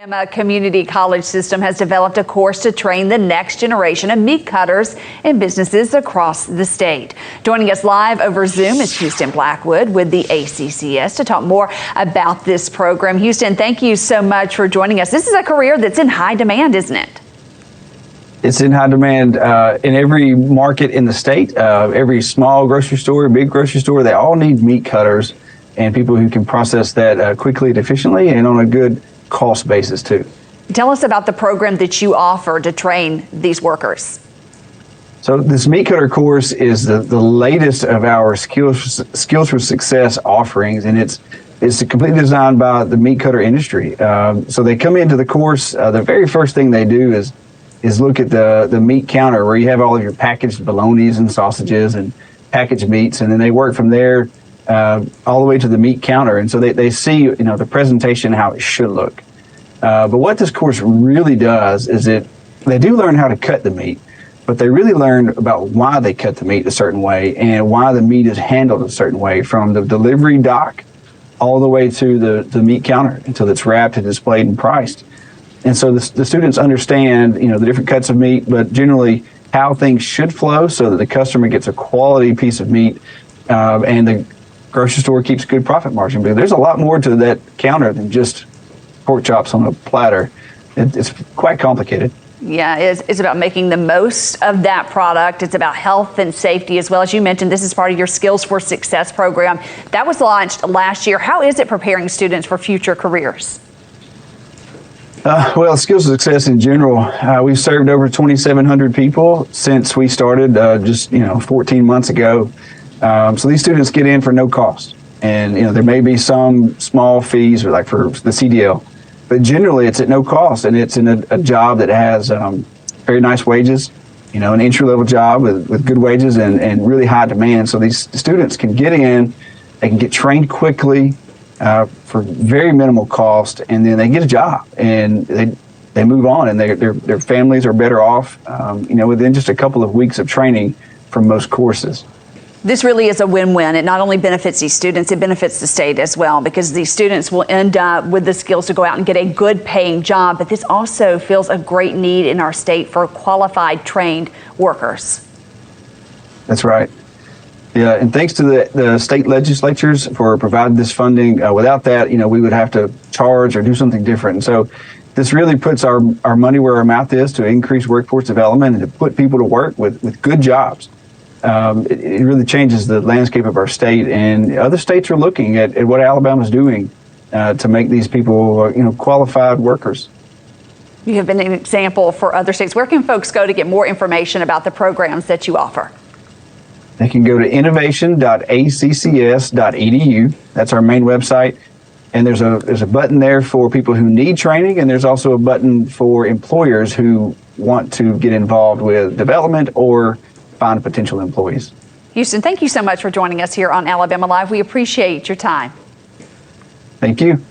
A community college system has developed a course to train the next generation of meat cutters in businesses across the state. Joining us live over Zoom is Houston Blackwood with the ACCS to talk more about this program. Houston, thank you so much for joining us. This is a career that's in high demand, isn't it? It's in high demand in every market in the state. Every small grocery store, big grocery store, they all need meat cutters and people who can process that quickly and efficiently and on a good cost basis too. Tell us about the program that you offer to train these workers. So this meat cutter course is the latest of our skills for success offerings, and it's completely designed by the meat cutter industry. So they come into the course, the very first thing they do is look at the meat counter where you have all of your packaged bolognas and sausages and packaged meats, and then they work from there all the way to the meat counter. And so they see, the presentation, how it should look. But what this course really does is they do learn how to cut the meat, but they really learn about why they cut the meat a certain way and why the meat is handled a certain way, from the delivery dock all the way to the meat counter until it's wrapped and displayed and priced. And so the students understand, the different cuts of meat, but generally how things should flow so that the customer gets a quality piece of meat and the grocery store keeps good profit margin. But there's a lot more to that counter than just pork chops on a platter. It's quite complicated. Yeah, it's about making the most of that product. It's about health and safety as well. As you mentioned, this is part of your Skills for Success program that was launched last year. How is it preparing students for future careers? Well, Skills for Success in general, we've served over 2,700 people since we started just 14 months ago. So these students get in for no cost, and there may be some small fees, like for the CDL, but generally it's at no cost, and it's in a job that has very nice wages, an entry-level job with good wages and really high demand. So these students can get in, they can get trained quickly for very minimal cost, and then they get a job and they move on, and their families are better off, within just a couple of weeks of training from most courses. This really is a win-win. It not only benefits these students, it benefits the state as well, because these students will end up with the skills to go out and get a good paying job. But this also fills a great need in our state for qualified, trained workers. That's right. Yeah, and thanks to the state legislatures for providing this funding. Without that, we would have to charge or do something different. And so this really puts our money where our mouth is to increase workforce development and to put people to work with good jobs. It really changes the landscape of our state, and other states are looking at what Alabama's doing to make these people, qualified workers. You have been an example for other states. Where can folks go to get more information about the programs that you offer? They can go to innovation.accs.edu. That's our main website. And there's a button there for people who need training, and there's also a button for employers who want to get involved with development or find potential employees. Houston, thank you so much for joining us here on Alabama Live. We appreciate your time. Thank you.